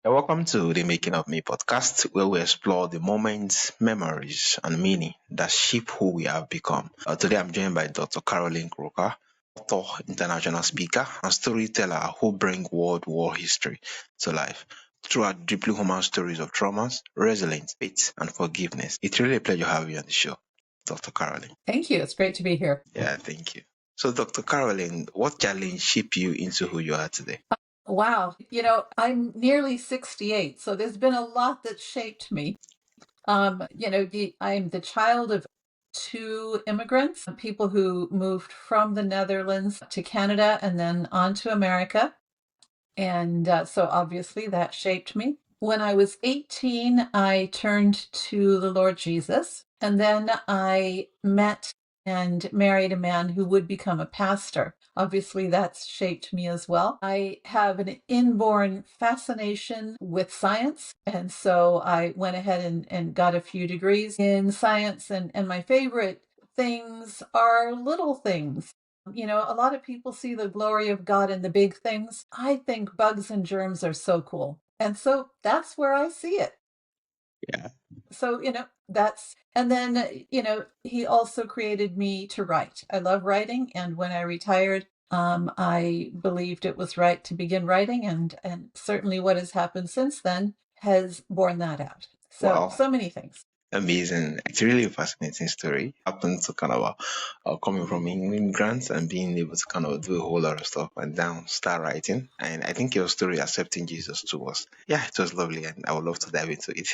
Welcome to the Making of Me podcast, where we explore the moments, memories, and meaning that shape who we have become. Today, I'm joined by Dr. Caroline Crocker, author, international speaker, and storyteller who bring World War history to life through our deeply human stories of traumas, resilience, faith, and forgiveness. It's really a pleasure having you on the show, Dr. Caroline. Thank you. It's great to be here. Yeah, thank you. So, Dr. Caroline, what challenge shaped you into who you are today? Wow. I'm nearly 68, so there's been a lot that shaped me. I'm the child of two immigrants, people who moved from the Netherlands to Canada and then on to America. And so obviously that shaped me. When I was 18, I turned to the Lord Jesus, and then I met and married a man who would become a pastor. Obviously, that's shaped me as well. I have an inborn fascination with science, and so I went ahead and got a few degrees in science, and my favorite things are little things. A lot of people see the glory of God in the big things. I think bugs and germs are so cool. And so that's where I see it. Yeah. So, and then, he also created me to write. I love writing. And when I retired, I believed it was right to begin writing. And certainly what has happened since then has borne that out. So, Wow. so many things. Amazing. It's really a fascinating story. Happened to kind of coming from immigrants and being able to kind of do a whole lot of stuff and then start writing. And I think your story accepting Jesus too was, yeah, it was lovely. And I would love to dive into it.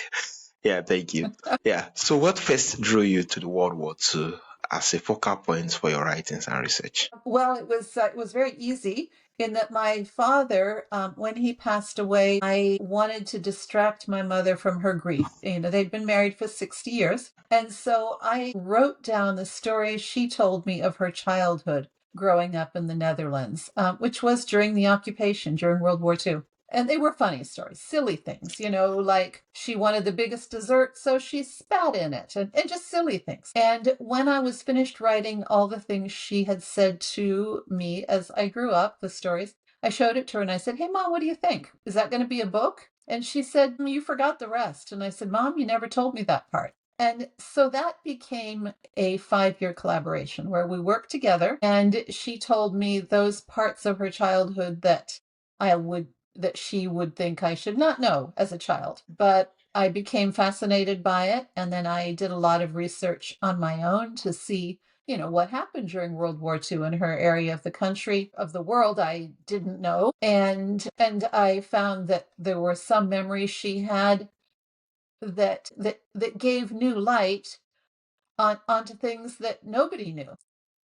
Yeah, thank you. Yeah. So what first drew you to the World War II as a focal point for your writings and research? Well, it was very easy in that my father, when he passed away, I wanted to distract my mother from her grief. They'd been married for 60 years. And so I wrote down the story she told me of her childhood growing up in the Netherlands, which was during the occupation, during World War II. And they were funny stories, silly things, like she wanted the biggest dessert, so she spat in it, and just silly things. And when I was finished writing all the things she had said to me as I grew up, the stories, I showed it to her and I said, "Hey, Mom, what do you think? Is that going to be a book?" And she said, "You forgot the rest." And I said, "Mom, you never told me that part." And so that became a 5-year collaboration where we worked together. And she told me those parts of her childhood that she would think I should not know as a child. But I became fascinated by it. And then I did a lot of research on my own to see, what happened during World War II in her area of the country, of the world I didn't know. And I found that there were some memories she had that gave new light onto things that nobody knew.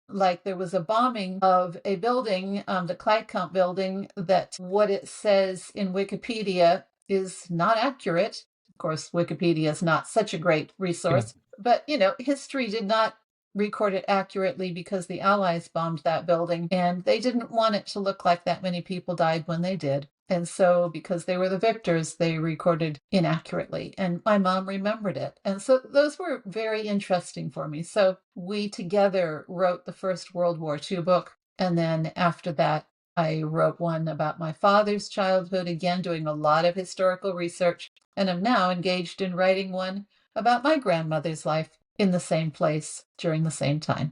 Like there was a bombing of a building, the Kleidkamp building, that what it says in Wikipedia is not accurate. Of course, Wikipedia is not such a great resource, but history did not record it accurately because the Allies bombed that building and they didn't want it to look like that many people died when they did. And so, because they were the victors, they recorded inaccurately. And my mom remembered it. And so, those were very interesting for me. So, we together wrote the first World War II book. And then after that, I wrote one about my father's childhood, again, doing a lot of historical research. And I'm now engaged in writing one about my grandmother's life in the same place during the same time.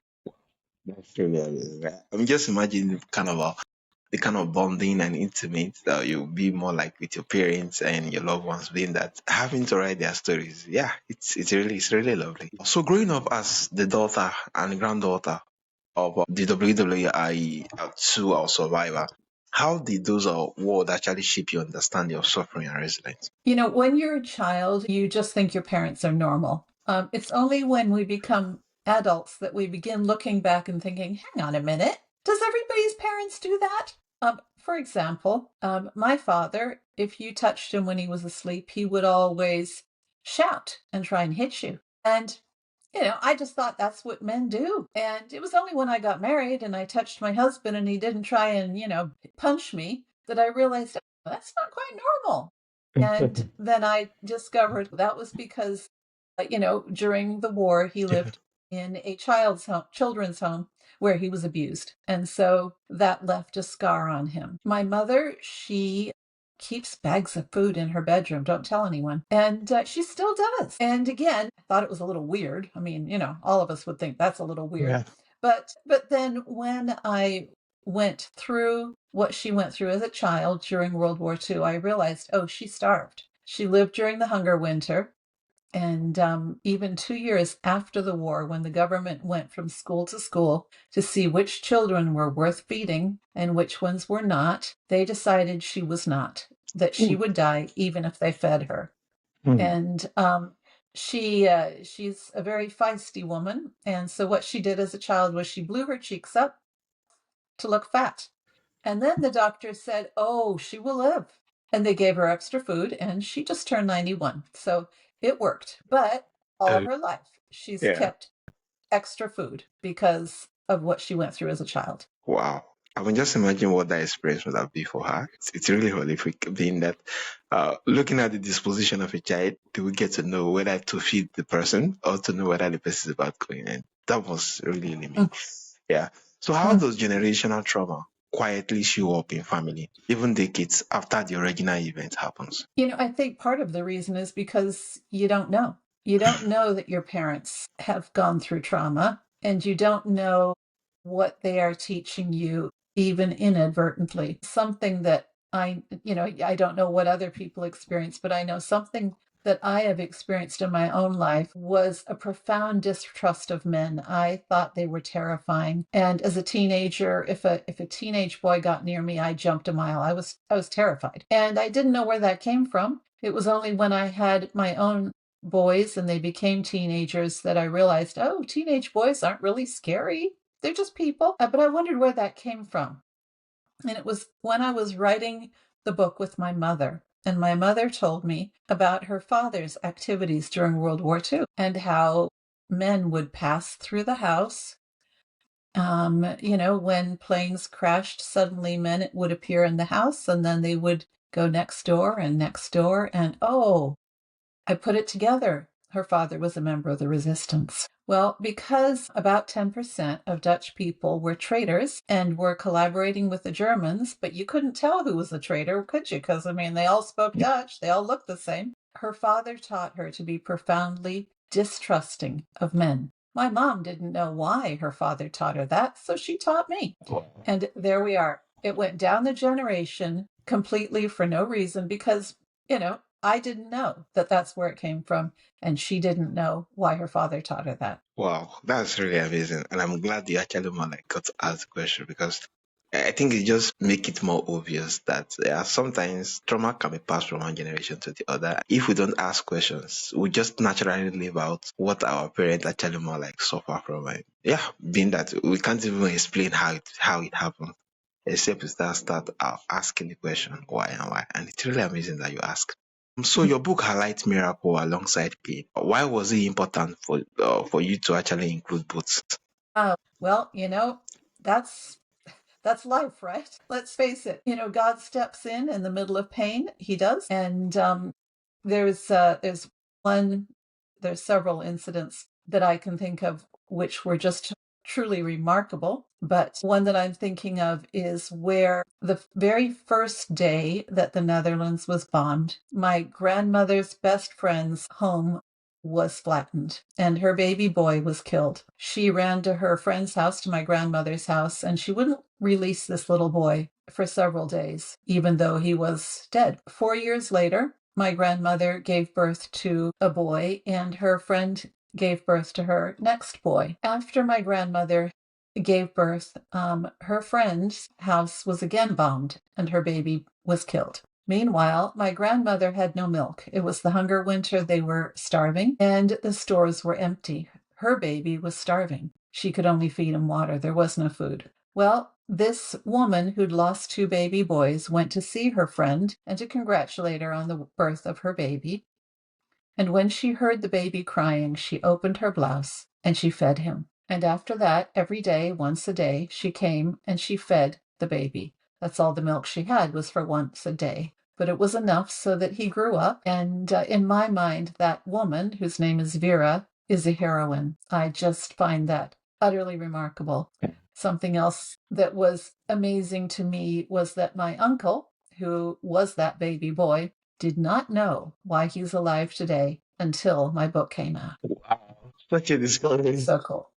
That's really amazing. I'm just imagining the kind of bonding and intimate that you'll be more like with your parents and your loved ones being that having to write their stories. Yeah, it's really lovely. So growing up as the daughter and granddaughter of the WWI 2 or survivor, how did those words actually shape your understanding of suffering and resilience? When you're a child, you just think your parents are normal. It's only when we become adults that we begin looking back and thinking, hang on a minute, does everybody's parents do that? For example, my father, if you touched him when he was asleep, he would always shout and try and hit you. And I just thought that's what men do. And it was only when I got married and I touched my husband and he didn't try and, punch me that I realized, "Oh, that's not quite normal." And then I discovered that was because, during the war, he lived in a children's home where he was abused. And so that left a scar on him. My mother, she keeps bags of food in her bedroom. Don't tell anyone. And she still does. And again, I thought it was a little weird. I mean, all of us would think that's a little weird. Yeah. But then when I went through what she went through as a child during World War II, I realized, oh, she starved. She lived during the hunger winter. And even 2 years after the war, when the government went from school to school to see which children were worth feeding and which ones were not, they decided she was not, that she Mm. would die even if they fed her. Mm. And she's a very feisty woman. And so what she did as a child was she blew her cheeks up to look fat. And then the doctor said, oh, she will live. And they gave her extra food, and she just turned 91. So it worked. But all Uh, of her life, she's yeah. kept extra food because of what she went through as a child. Wow. I mean, just imagine what that experience would have been for her. It's really horrific being that, looking at the disposition of a child, do we get to know whether to feed the person or to know whether the person is about going? And that was really, really me. Yeah. So how Mm. does generational trauma quietly show up in family, even decades after the original event happens? I think part of the reason is because you don't know. You don't know that your parents have gone through trauma, and you don't know what they are teaching you, even inadvertently. Something that I don't know what other people experience, but I know something that I have experienced in my own life was a profound distrust of men. I thought they were terrifying. And as a teenager, if a teenage boy got near me, I jumped a mile. I was terrified. And I didn't know where that came from. It was only when I had my own boys and they became teenagers that I realized, oh, teenage boys aren't really scary. They're just people. But I wondered where that came from. And it was when I was writing the book with my mother. And my mother told me about her father's activities during World War II and how men would pass through the house. When planes crashed, suddenly men would appear in the house and then they would go next door and next door. And oh, I put it together. Her father was a member of the resistance. Well, because about 10% of Dutch people were traitors and were collaborating with the Germans, but you couldn't tell who was a traitor, could you? Because, I mean, they all spoke Dutch, they all looked the same. Her father taught her to be profoundly distrusting of men. My mom didn't know why her father taught her that, so she taught me. And there we are. It went down the generation completely for no reason because, I didn't know that that's where it came from, and she didn't know why her father taught her that. Wow, that's really amazing. And I'm glad you actually more like got to ask the question because I think it just make it more obvious that sometimes trauma can be passed from one generation to the other. If we don't ask questions, we just naturally live out what our parents actually more like suffer from. And yeah, being that we can't even explain how it happened, except we start asking the question why and why. And it's really amazing that you ask. So your book highlights miracle alongside pain. Why was it important for you to actually include both? Well, that's that's life, right? Let's face it. God steps in the middle of pain. He does, and there's one, there's several incidents that I can think of which were just truly remarkable. But one that I'm thinking of is where the very first day that the Netherlands was bombed, my grandmother's best friend's home was flattened and her baby boy was killed. She ran to her friend's house, to my grandmother's house, and she wouldn't release this little boy for several days, even though he was dead. 4 years later, my grandmother gave birth to a boy, and her friend gave birth to her next boy. After my grandmother gave birth, her friend's house was again bombed, and her baby was killed. Meanwhile, my grandmother had no milk. It was the hunger winter, they were starving, and the stores were empty. Her baby was starving. She could only feed him water. There was no food. Well, this woman who'd lost two baby boys went to see her friend and to congratulate her on the birth of her baby. And when she heard the baby crying, she opened her blouse and she fed him. And after that, every day, once a day, she came and she fed the baby. That's all the milk she had was for once a day. But it was enough so that he grew up. And in my mind, that woman, whose name is Vera, is a heroine. I just find that utterly remarkable. Something else that was amazing to me was that my uncle, who was that baby boy, did not know why he's alive today until my book came out. Wow. Such a discovery. So cool.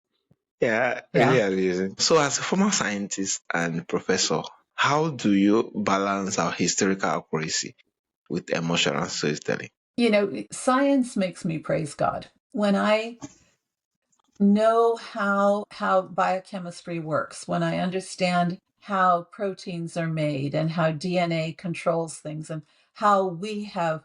Yeah, really Yeah. amazing. So, as a former scientist and professor, how do you balance our historical accuracy with emotional storytelling? Science makes me praise God. When I know how biochemistry works, when I understand how proteins are made and how DNA controls things and how we have,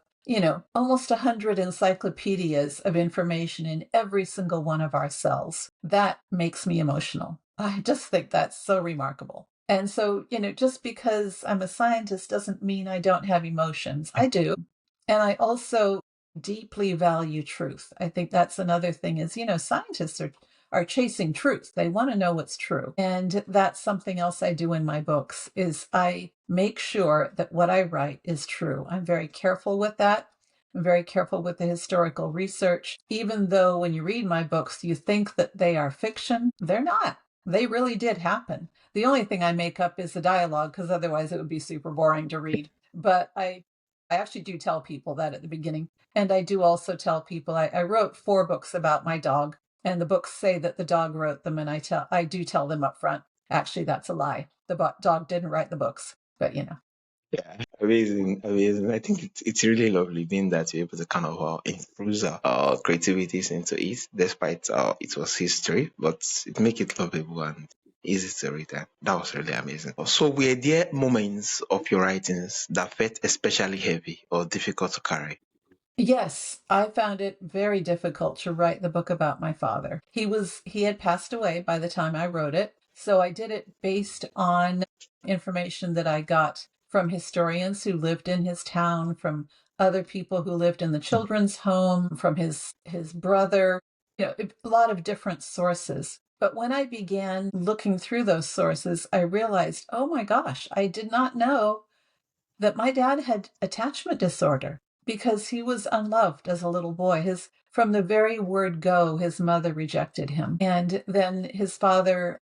almost 100 encyclopedias of information in every single one of our cells, that makes me emotional. I just think that's so remarkable. And so, just because I'm a scientist doesn't mean I don't have emotions. I do. And I also deeply value truth. I think that's another thing is, scientists are chasing truth. They want to know what's true. And that's something else I do in my books is I make sure that what I write is true. I'm very careful with that. I'm very careful with the historical research. Even though when you read my books, you think that they are fiction, they're not. They really did happen. The only thing I make up is the dialogue because otherwise it would be super boring to read. But I actually do tell people that at the beginning. And I do also tell people I wrote 4 books about my dog, and the books say that the dog wrote them, and I do tell them up front. Actually, that's a lie. The dog didn't write the books, but Yeah, amazing, amazing. I think it's really lovely being that you're able to kind of infuse creativities into it, despite it was history, but it make it lovable and easy to read. And that was really amazing. So, were there moments of your writings that felt especially heavy or difficult to carry? Yes, I found it very difficult to write the book about my father. He had passed away by the time I wrote it, so I did it based on information that I got from historians who lived in his town, from other people who lived in the children's home, from his brother, a lot of different sources. But when I began looking through those sources, I realized, oh my gosh, I did not know that my dad had attachment disorder because he was unloved as a little boy. His From the very word go, his mother rejected him. And then his father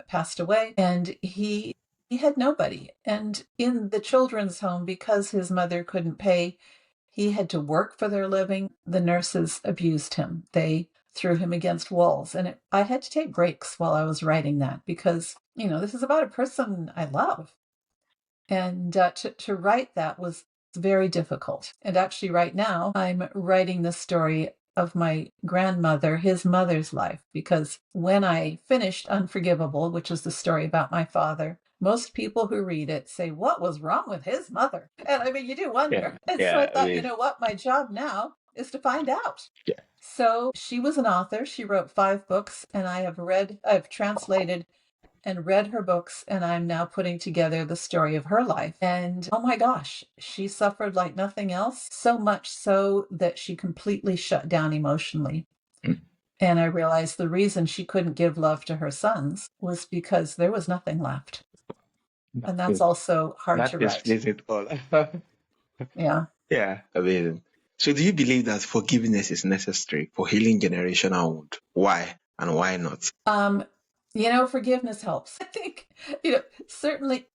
passed away and he had nobody. And in the children's home, because his mother couldn't pay, he had to work for their living. The nurses abused him. They threw him against walls. And I had to take breaks while I was writing that because, this is about a person I love. And to write that was very difficult. And actually, right now, I'm writing the story of my grandmother, his mother's life, because when I finished Unforgivable, which is the story about my father, most people who read it say, what was wrong with his mother? And I mean, you do Yeah, wonder. And so I yeah, thought, you amazing. know what? My job now is to find out. Yeah, So she was an author. She wrote 5 books, and I've translated and read her books, and I'm now putting together the story of her life. And oh my gosh, she suffered like nothing else, so much so that she completely shut down emotionally. mm, And I realized the reason she couldn't give love to her sons was because there was nothing left. that And that's is also hard to that write. explains it all. Yeah. Yeah, amazing. So, do you believe that forgiveness is necessary for healing generational wound? Why and why not? Um, Forgiveness helps. I think, certainly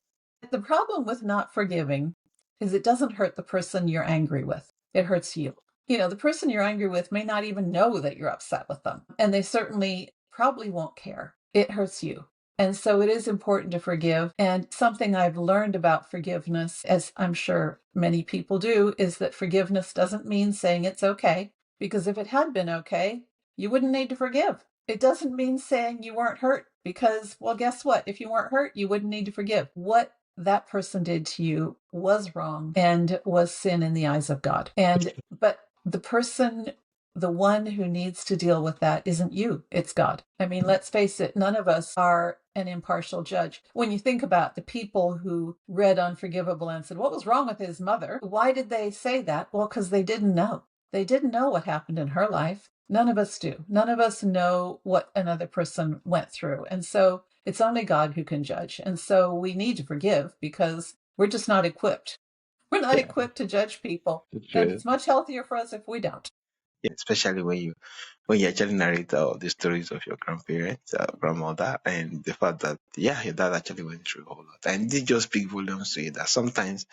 the problem with not forgiving is it doesn't hurt the person you're angry with. It hurts you. The person you're angry with may not even know that you're upset with them, and they certainly probably won't care. It hurts you. And so it is important to forgive. And something I've learned about forgiveness, as I'm sure many people do, is that forgiveness doesn't mean saying it's okay, because if it had been okay, you wouldn't need to forgive. It doesn't mean saying you weren't hurt because, well, guess what? If you weren't hurt, you wouldn't need to forgive. What that person did to you was wrong and was sin in the eyes of God. But the one who needs to deal with that isn't you, it's God. I mean, let's face it, none of us are an impartial judge. When you think about the people who read Unforgivable and said, what was wrong with his mother? Why did they say that? Well, because they didn't know. They didn't know what happened in her life. None of us do. None of us know what another person went through. And so it's only God who can judge. And so we need to forgive because we're just not equipped. We're not Yeah, equipped to judge people. it's And true. it's much healthier for us if we don't. Yeah, especially when you actually narrate the stories of your grandparents, grandmother, and the fact that yeah, your dad actually went through a whole lot, and this just speak volumes to you that sometimes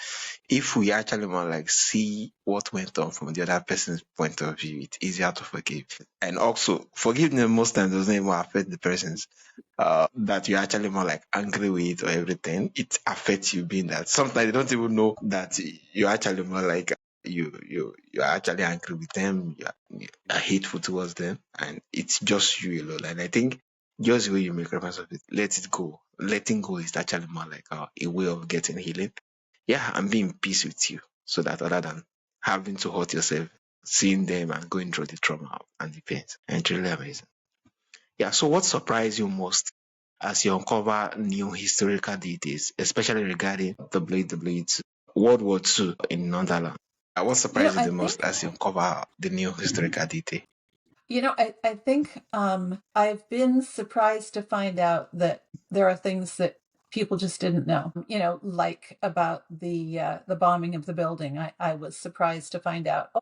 if we actually more like see what went on from the other person's point of view, it's easier to forgive. And also, forgiveness most times doesn't even affect the persons that you're actually more like angry with or everything. It affects you being that sometimes you don't even know that you're actually more like you're actually angry with them, you're hateful towards them, and it's just you alone. And I think just the way you make reference of it, let it go. Letting go is actually more like a way of getting healing, yeah, and being peace with you so that other than having to hurt yourself, seeing them and going through the trauma and the pain. And it's really amazing. Yeah, so what surprised you most as you uncover new historical details, especially regarding WWE World War II in Netherlands? What surprised you I the most think as you uncover the new historical detail? I think I've been surprised to find out that there are things that people just didn't know. Like about the bombing of the building. I was surprised to find out. Oh,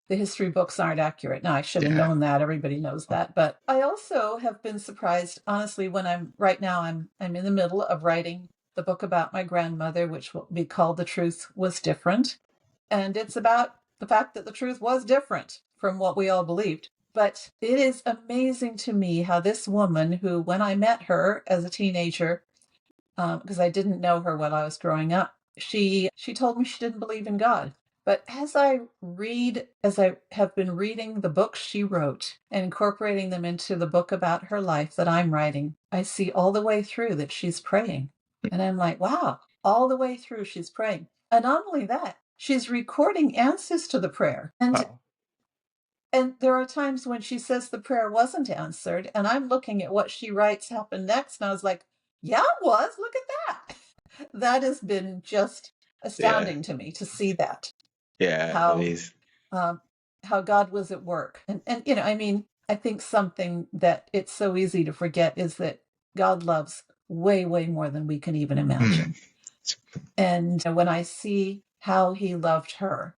the history books aren't accurate. Now I should have Yeah. known that. Everybody knows that. But I also have been surprised, honestly, when I'm in the middle of writing the book about my grandmother, which will be called "The Truth Was Different," and it's about the fact that the truth was different from what we all believed. But it is amazing to me how this woman, who, when I met her as a teenager, because I didn't know her while I was growing up, she told me she didn't believe in God. But as I have been reading the books she wrote and incorporating them into the book about her life that I'm writing, I see all the way through that she's praying. And I'm like, wow, all the way through she's praying. And not only that, she's recording answers to the prayer. Wow. And there are times when she says the prayer wasn't answered, and I'm looking at what she writes happened next, and I was like, yeah, it was. Look at that. That has been just Yeah. astounding to me to see that, Yeah. It how is. um, how God was at work. And I mean, I think something that it's so easy to forget is that God loves way, way more than we can even imagine. And when I see how he loved her,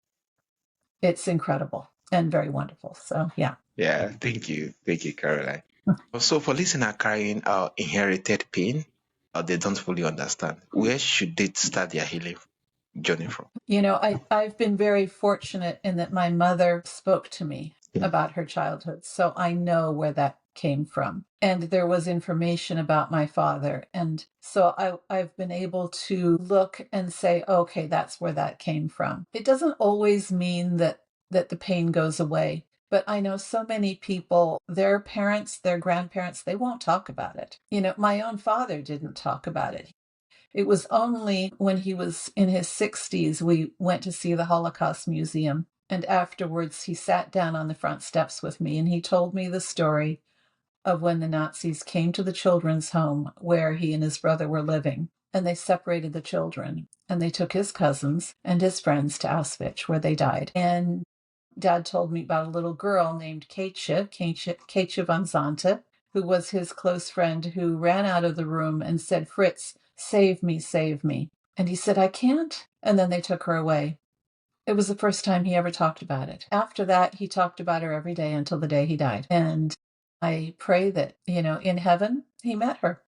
it's incredible and very wonderful. So, yeah. Yeah. Thank you. Thank you, Caroline. So for listener carrying inherited pain, they don't fully understand. Where should they start their healing journey from? I've been very fortunate in that my mother spoke to me Yeah. about her childhood, so I know where that came from. And there was information about my father. And so I've been able to look and say, okay, that's where that came from. It doesn't always mean that the pain goes away. But I know so many people, their parents, their grandparents, they won't talk about it. My own father didn't talk about it. It was only when he was in his 60s we went to see the Holocaust Museum. And afterwards, he sat down on the front steps with me and he told me the story of when the Nazis came to the children's home where he and his brother were living. And they separated the children and they took his cousins and his friends to Auschwitz where they died. And Dad told me about a little girl named Katia von Zante, who was his close friend, who ran out of the room and said, "Fritz, save me, save me." And he said, "I can't." And then they took her away. It was the first time he ever talked about it. After that, he talked about her every day until the day he died. And I pray that, in heaven, he met her.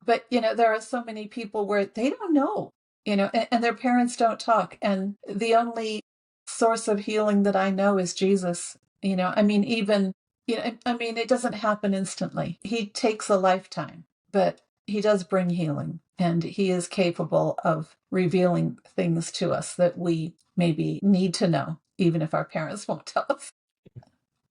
But, there are so many people where they don't know, and their parents don't talk. And the only source of healing that I know is Jesus. I mean, even, I mean, it doesn't happen instantly. He takes a lifetime, but he does bring healing and he is capable of revealing things to us that we maybe need to know, even if our parents won't tell us.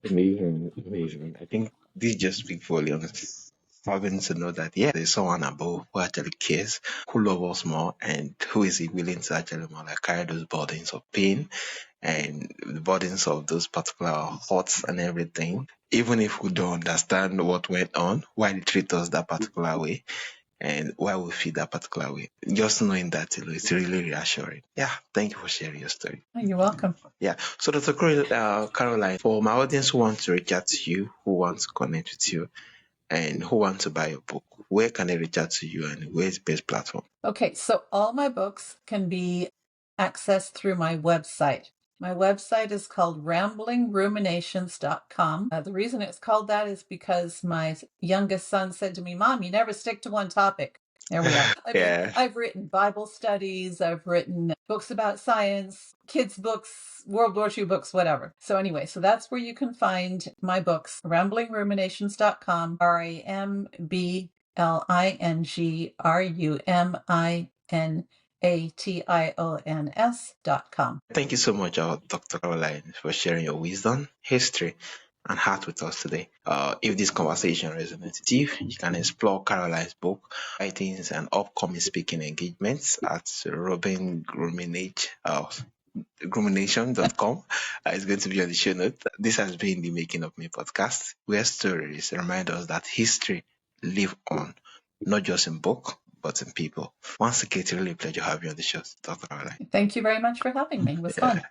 Amazing, amazing. I think this just speaks volumes. Having to know that, yeah, there's someone above who actually cares, who loves us more, and who is willing to actually more like carry those burdens of pain and the burdens of those particular thoughts and everything. Even if we don't understand what went on, why they treat us that particular way, and why we feel that particular way. Just knowing that it's really reassuring. Yeah, thank you for sharing your story. Oh, you're welcome. Yeah. So, Dr. Caroline, for my audience who want to reach out to you, who want to connect with you, and who want to buy your book, where can they reach out to you and where's the best platform? Okay, so all my books can be accessed through my website. My website is called ramblingruminations.com. The reason it's called that is because my youngest son said to me, Mom, you never stick to one topic. There we are. Yeah. I've written Bible studies, I've written books about science, kids' books, World War II books, whatever. So anyway, so that's where you can find my books, ramblingruminations.com, RAMBLINGRUMINATIONS.com. Thank you so much, Dr. Caroline, for sharing your wisdom, history, and heart with us today. If this conversation resonates with you, you can explore Caroline's book, writings, and upcoming speaking engagements at Grumination.com. It's going to be on the show note. This has been the Making of Me podcast, where stories remind us that history live on, not just in book, but in people. Once again, it's really a pleasure having you on the show, Dr. Caroline. Thank you very much for having me. It was Yeah. fun.